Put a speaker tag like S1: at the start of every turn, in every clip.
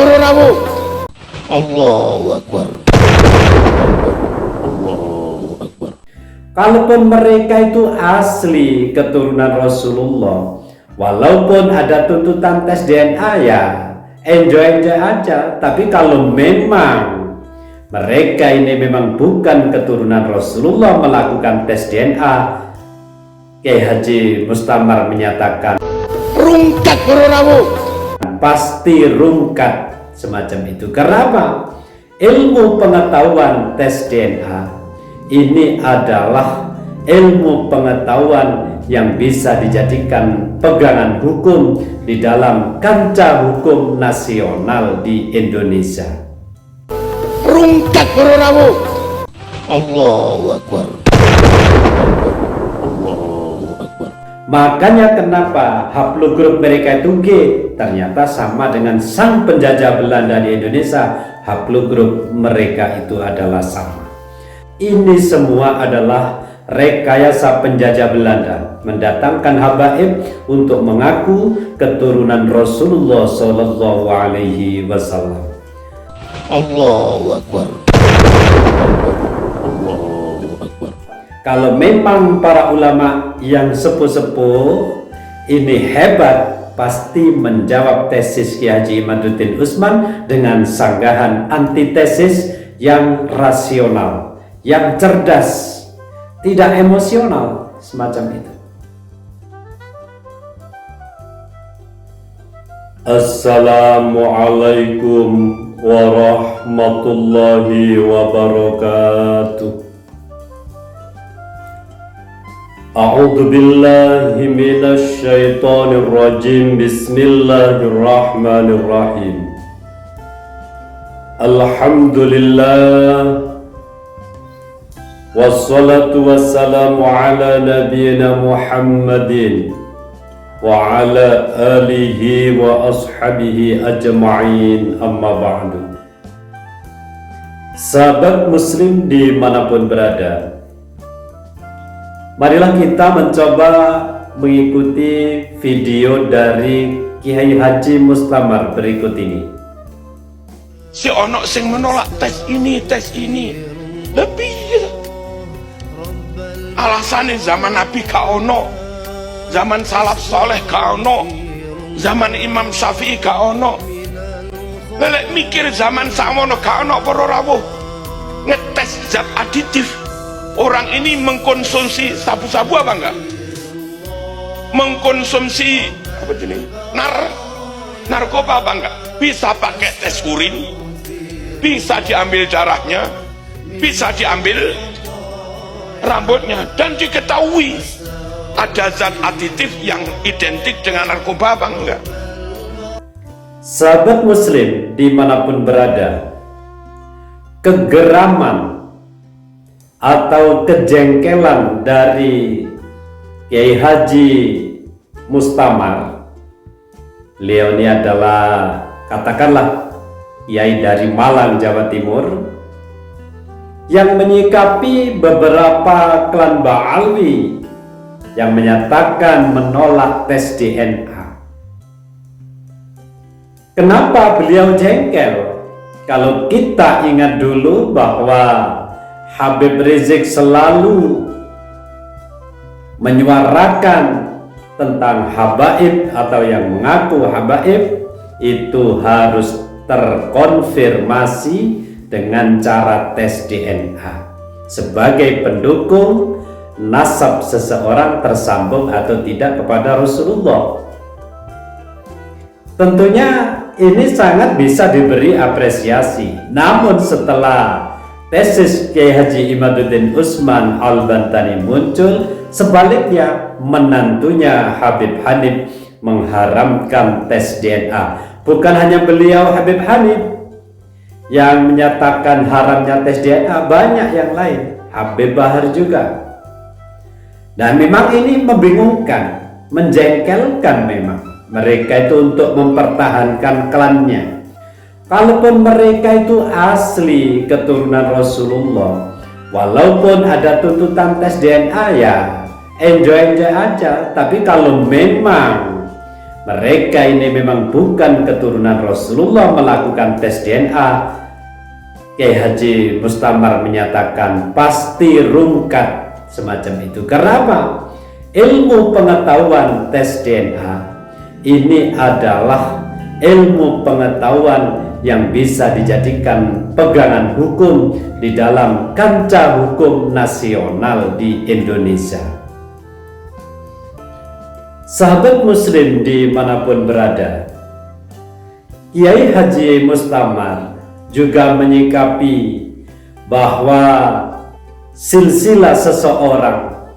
S1: Rabu. Allahu Akbar. Allahu Akbar.
S2: Kalaupun mereka itu asli keturunan Rasulullah, walaupun ada tuntutan tes DNA ya enjoy aja. Tapi kalau memang mereka ini memang bukan keturunan Rasulullah melakukan tes DNA, Kiai Haji Mustamar menyatakan
S1: Rungkat Rabu.
S2: pasti rungkat semacam itu. Kenapa? Ilmu pengetahuan tes DNA ini adalah ilmu pengetahuan yang bisa dijadikan pegangan hukum di dalam kancah hukum nasional di Indonesia.
S1: Rungkat Rabu. Allahu Akbar.
S2: Makanya kenapa haplogrup mereka itu G ternyata sama dengan sang penjajah Belanda di Indonesia. Haplogrup mereka itu adalah sama. Ini semua adalah rekayasa penjajah Belanda mendatangkan habaib untuk mengaku keturunan Rasulullah Shallallahu Alaihi Wasallam.
S1: Allahu Akbar.
S2: Kalau memang para ulama yang sepuh-sepuh ini hebat, pasti menjawab tesis Kiai Haji Imaduddin Utsman dengan sanggahan antitesis yang rasional, yang cerdas, tidak emosional, semacam itu. Assalamualaikum warahmatullahi wabarakatuh. A'udzu billahi minasy syaithanir rajim. Bismillahirrahmanirrahim. Alhamdulillah wassalatu wassalamu ala nabiyyina Muhammadin wa ala alihi wa ashabihi ajma'in, amma ba'du. Sahabat muslim dimanapun berada, marilah kita mencoba mengikuti video dari Kiai Haji Mustamar berikut ini.
S3: Si ono sing menolak tes ini lebih alasannya zaman Nabi gak ono, zaman salaf soleh gak ono, zaman Imam Syafi'i gak ono. Lelek mikir zaman samono gak ono para rawuh ngetes zat aditif. Orang ini mengkonsumsi sabu-sabu apa enggak? Mengkonsumsi apa jenis? Narkoba apa enggak? Bisa pakai tes urin, bisa diambil darahnya, bisa diambil rambutnya, dan diketahui ada zat aditif yang identik dengan narkoba apa enggak?
S2: Sahabat muslim dimanapun berada, kegeraman atau kejengkelan dari Kiai Haji Mustamar, beliau ini adalah katakanlah Kiai dari Malang, Jawa Timur, yang menyikapi beberapa klan Ba'alwi yang menyatakan menolak tes DNA. Kenapa beliau jengkel? Kalau kita ingat dulu bahwa Habib Rizik selalu menyuarakan tentang habaib atau yang mengaku habaib itu harus terkonfirmasi dengan cara tes DNA sebagai pendukung nasab seseorang tersambung atau tidak kepada Rasulullah. Tentunya ini sangat bisa diberi apresiasi. Namun setelah tesis Kiai Haji Imaduddin Utsman Al-Bantani muncul, sebaliknya menantunya Habib Hanif mengharamkan tes DNA. Bukan hanya beliau Habib Hanif yang menyatakan haramnya tes DNA, banyak yang lain, Habib Bahar juga. Dan memang ini membingungkan, menjengkelkan memang mereka itu untuk mempertahankan klannya. Kalaupun mereka itu asli keturunan Rasulullah, walaupun ada tuntutan tes DNA ya enjoy aja. Tapi kalau memang mereka ini memang bukan keturunan Rasulullah melakukan tes DNA, Kiai Haji Mustamar menyatakan pasti rungkat semacam itu. Karena apa? Ilmu pengetahuan tes DNA ini adalah ilmu pengetahuan yang bisa dijadikan pegangan hukum di dalam kancah hukum nasional di Indonesia. Sahabat muslim dimanapun berada, Kiai Haji Mustamar juga menyikapi bahwa silsilah seseorang,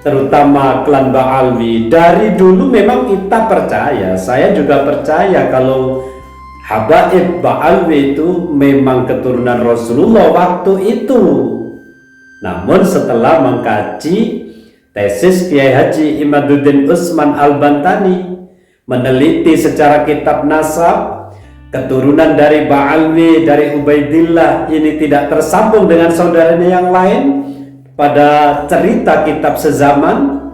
S2: terutama klan Ba'alwi, dari dulu memang kita percaya, saya juga percaya kalau Habaib Ba'alwi itu memang keturunan Rasulullah waktu itu. Namun setelah mengkaji tesis Kiai Haji Imaduddin Usman Al-Bantani, meneliti secara kitab nasab, keturunan dari Ba'alwi, dari Ubaidillah ini tidak tersambung dengan saudaranya yang lain pada cerita kitab sezaman,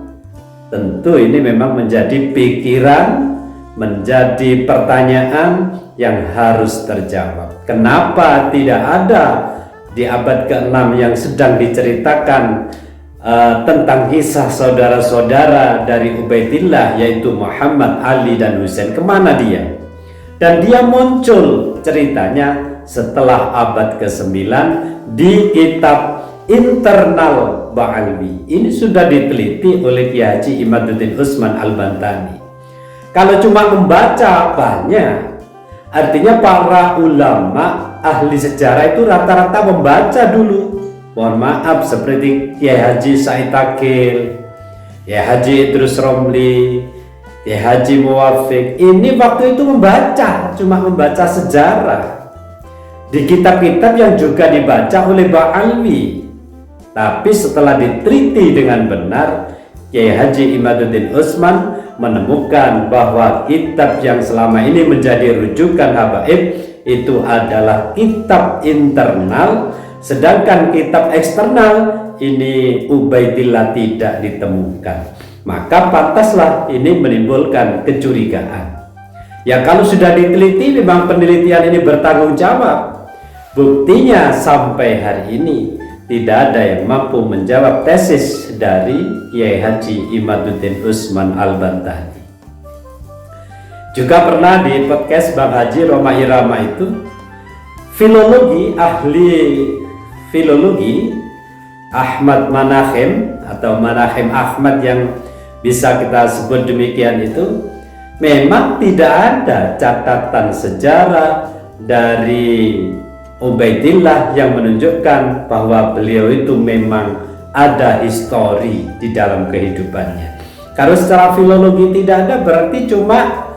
S2: tentu ini memang menjadi pikiran, menjadi pertanyaan yang harus terjawab. Kenapa tidak ada di abad ke-6 yang sedang diceritakan tentang kisah saudara-saudara dari Ubaidillah, yaitu Muhammad, Ali, dan Husain? Kemana dia? Dan dia muncul ceritanya setelah abad ke-9 di kitab internal Ba'alwi. Ini sudah diteliti oleh Kiai Haji Imaduddin Usman Al-Bantani. Kalau cuma membaca banyak, artinya para ulama ahli sejarah itu rata-rata membaca dulu. Mohon maaf, seperti Kiai Haji Said Akil, Kiai Haji Idrus Romli, Kiai Haji Muwafiq, ini waktu itu membaca, cuma membaca sejarah di kitab-kitab yang juga dibaca oleh Ba'alwi. Tapi setelah diteliti dengan benar, Kiai Haji Imaduddin Usman menemukan bahwa kitab yang selama ini menjadi rujukan habaib itu adalah kitab internal, sedangkan kitab eksternal ini Ubaidillah tidak ditemukan. Maka pantaslah ini menimbulkan kecurigaan. Ya, kalau sudah diteliti memang penelitian ini bertanggung jawab. Buktinya sampai hari ini tidak ada yang mampu menjawab tesis dari Kiai Haji Imaduddin Usman Al-Bantani. Juga pernah di podcast Bang Haji Roma Irama itu, ahli filologi Ahmad Manachem atau Manachem Ahmad yang bisa kita sebut demikian itu, memang tidak ada catatan sejarah dari Ubaidillah yang menunjukkan bahwa beliau itu memang ada histori di dalam kehidupannya. Kalau secara filologi tidak ada, berarti cuma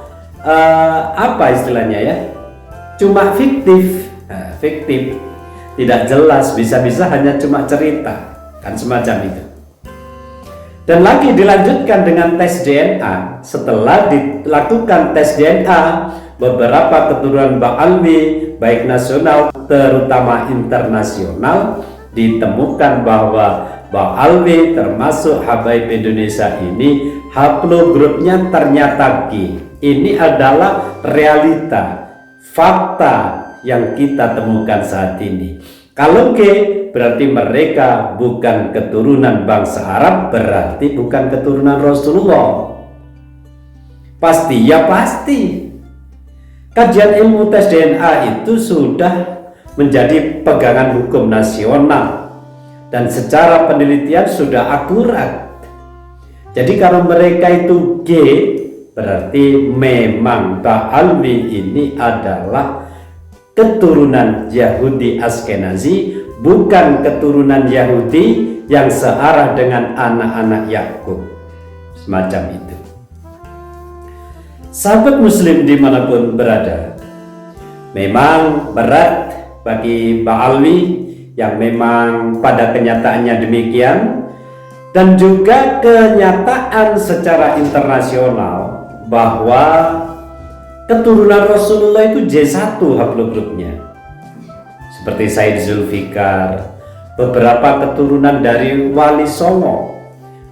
S2: apa istilahnya ya? Cuma fiktif, fiktif, tidak jelas, bisa-bisa hanya cuma cerita, kan semacam itu. Dan lagi dilanjutkan dengan tes DNA. Setelah dilakukan tes DNA, beberapa keturunan Ba'alwi baik nasional terutama internasional ditemukan bahwa Ba'alwi termasuk habaib Indonesia ini haplogrupnya ternyata G. Ini adalah realita, fakta yang kita temukan saat ini. Kalau G berarti mereka bukan keturunan bangsa Arab, berarti bukan keturunan Rasulullah. Pasti ya pasti. Kajian ilmu tes DNA itu sudah menjadi pegangan hukum nasional dan secara penelitian sudah akurat. Jadi kalau mereka itu G, berarti memang Ba'alwi ini adalah keturunan Yahudi Askenazi, bukan keturunan Yahudi yang searah dengan anak-anak Yakub. Semacam itu. Sahabat muslim dimanapun berada, memang berat bagi Ba'alwi yang memang pada kenyataannya demikian, dan juga kenyataan secara internasional bahwa keturunan Rasulullah itu J1 haplogrupnya, seperti Said Zulfikar, beberapa keturunan dari Wali Songo,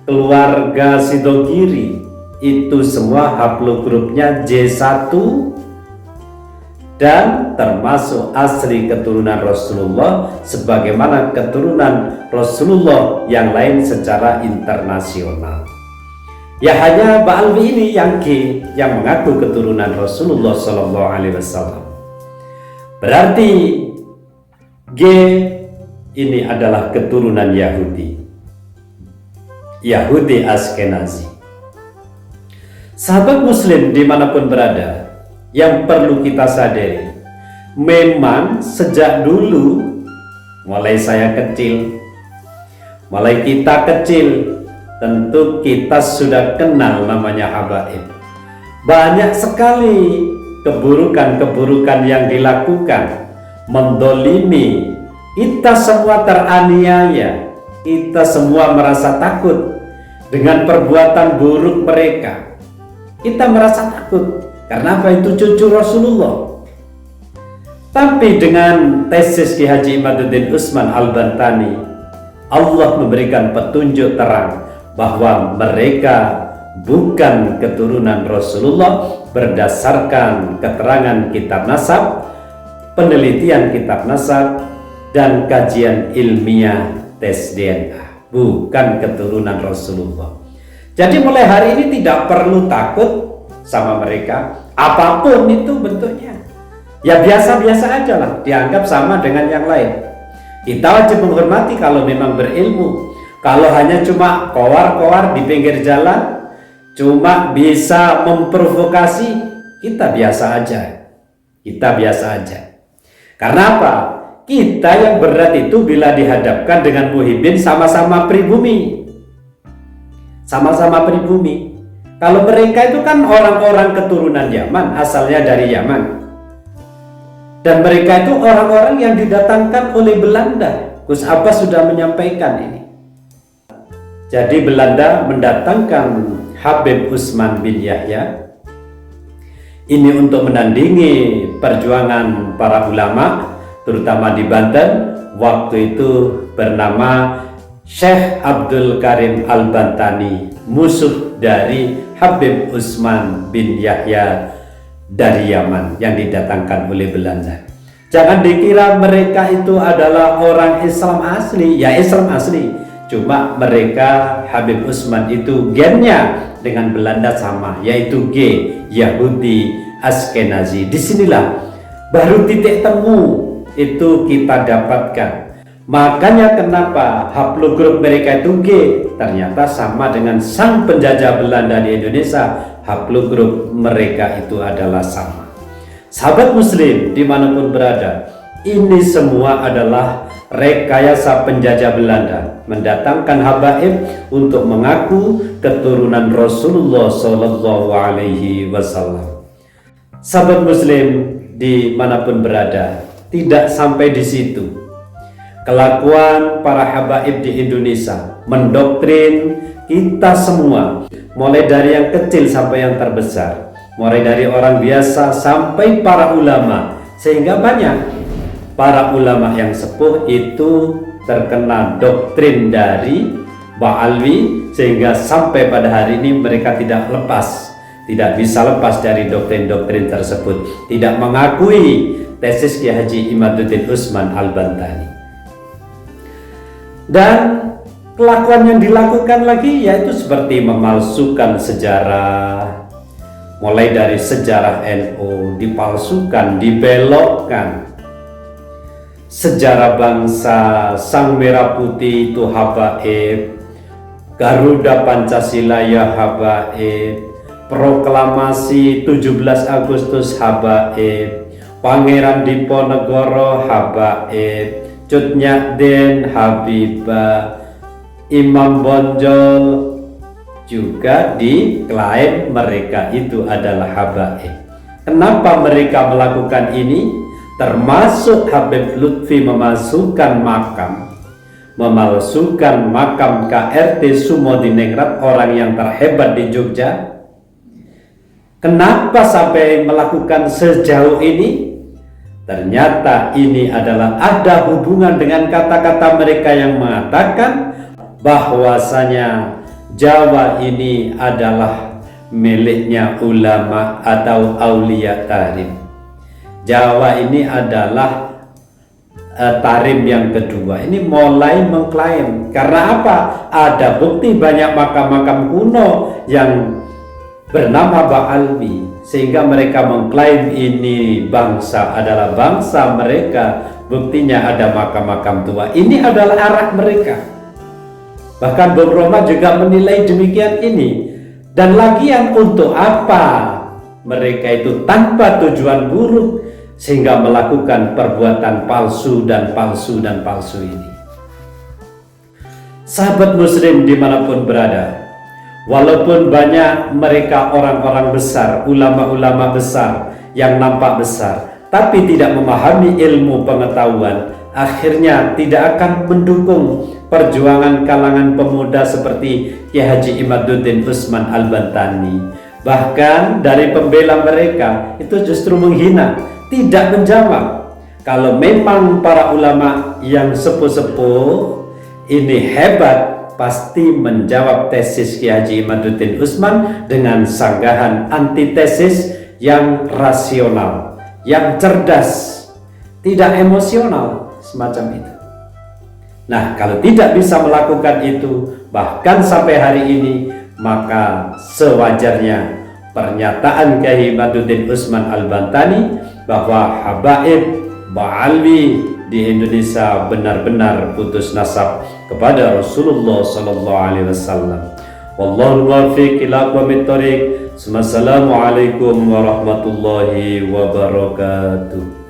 S2: keluarga Sidogiri, itu semua haplogrupnya J1 dan termasuk asli keturunan Rasulullah sebagaimana keturunan Rasulullah yang lain secara internasional. Ya hanya Ba'alwi ini yang G yang mengaku keturunan Rasulullah Shallallahu Alaihi Wasallam. Berarti G ini adalah keturunan Yahudi Askenazi. Sahabat Muslim dimanapun berada, yang perlu kita sadari, memang sejak dulu, mulai saya kecil, mulai kita kecil, tentu kita sudah kenal namanya habaib. Banyak sekali keburukan-keburukan yang dilakukan, mendolimi, kita semua teraniaya, kita semua merasa takut dengan perbuatan buruk mereka. Kita merasa takut, karena apa? Itu cucu Rasulullah. Tapi dengan tesis Ki Haji Imaduddin Utsman Al-Bantani, Allah memberikan petunjuk terang bahwa mereka bukan keturunan Rasulullah berdasarkan keterangan kitab nasab, penelitian kitab nasab, dan kajian ilmiah tes DNA. Bukan keturunan Rasulullah. Jadi mulai hari ini tidak perlu takut sama mereka, apapun itu bentuknya. Ya biasa-biasa aja lah, dianggap sama dengan yang lain. Kita wajib menghormati kalau memang berilmu. Kalau hanya cuma kowar-kowar di pinggir jalan, cuma bisa memprovokasi, kita biasa aja. Kita biasa aja. Karena apa? Kita yang berat itu bila dihadapkan dengan muhibbin sama-sama pribumi. Sama-sama pribumi. Kalau mereka itu kan orang-orang keturunan Yaman, asalnya dari Yaman. Dan mereka itu orang-orang yang didatangkan oleh Belanda. Gus Abbas sudah menyampaikan ini. Jadi Belanda mendatangkan Habib Utsman bin Yahya ini untuk menandingi perjuangan para ulama, terutama di Banten. Waktu itu bernama Syekh Abdul Karim Al-Bantani, musuh dari Habib Utsman bin Yahya dari Yaman yang didatangkan oleh Belanda. Jangan dikira mereka itu adalah orang Islam asli. Ya Islam asli, cuma mereka Habib Utsman itu gennya dengan Belanda sama, yaitu G, Yahudi Askenazi. Disinilah baru titik temu itu kita dapatkan. Makanya kenapa haplogrup mereka itu G ternyata sama dengan sang penjajah Belanda di Indonesia, haplogrup mereka itu adalah sama. Sahabat Muslim dimanapun berada, ini semua adalah rekayasa penjajah Belanda mendatangkan habaib untuk mengaku keturunan Rasulullah Shallallahu Alaihi Wasallam. Sahabat Muslim dimanapun berada, tidak sampai di situ. Kelakuan para habaib di Indonesia mendoktrin kita semua, mulai dari yang kecil sampai yang terbesar, mulai dari orang biasa sampai para ulama, sehingga banyak para ulama yang sepuh itu terkena doktrin dari Ba'alwi, sehingga sampai pada hari ini mereka tidak bisa lepas dari doktrin-doktrin tersebut, tidak mengakui tesis Ki Haji Imaduddin Utsman Al-Bantani. Dan kelakuan yang dilakukan lagi yaitu seperti memalsukan sejarah, mulai dari sejarah NU dipalsukan, dibelokkan. Sejarah bangsa, Sang Merah Putih itu habaib, Garuda Pancasila ya habaib, proklamasi 17 Agustus habaib, Pangeran Diponegoro habaib, Cut Nyadin Habibah, Imam Bonjol juga diklaim mereka itu adalah habaib. Kenapa mereka melakukan ini? Termasuk Habib Lutfi memalsukan makam KRT Sumodiningrat, orang yang terhebat di Jogja. Kenapa sampai melakukan sejauh ini? Ternyata ini adalah ada hubungan dengan kata-kata mereka yang mengatakan bahwasanya Jawa ini adalah miliknya ulama atau aulia tarim. Jawa ini adalah tarim yang kedua. Ini mulai mengklaim. Karena apa? Ada bukti banyak makam-makam kuno yang bernama Ba'alwi, sehingga mereka mengklaim ini bangsa adalah bangsa mereka. Buktinya ada makam-makam tua. Ini adalah arah mereka. Bahkan Bung Roma juga menilai demikian ini. Dan lagian untuk apa mereka itu tanpa tujuan buruk sehingga melakukan perbuatan palsu dan palsu dan palsu ini. Sahabat muslim dimanapun berada, walaupun banyak mereka orang-orang besar, ulama-ulama besar yang nampak besar, tapi tidak memahami ilmu pengetahuan, akhirnya tidak akan mendukung perjuangan kalangan pemuda seperti Kiai Haji Imaduddin Usman Al-Bantani. Bahkan dari pembela mereka itu justru menghina, tidak menjawab. Kalau memang para ulama yang sepuh-sepuh ini hebat, pasti menjawab tesis Kiai Haji Imaduddin Usman dengan sanggahan antitesis yang rasional, yang cerdas, tidak emosional, semacam itu. Nah, kalau tidak bisa melakukan itu, bahkan sampai hari ini, maka sewajarnya pernyataan Kiai Imaduddin Usman Al-Bantani bahwa habaib Ba'alwi di Indonesia benar-benar putus nasab kepada Rasulullah sallallahu alaihi wasallam. Wallahu muwaffiq ila aqwamit thoriq. Assalamualaikum warahmatullahi wabarakatuh.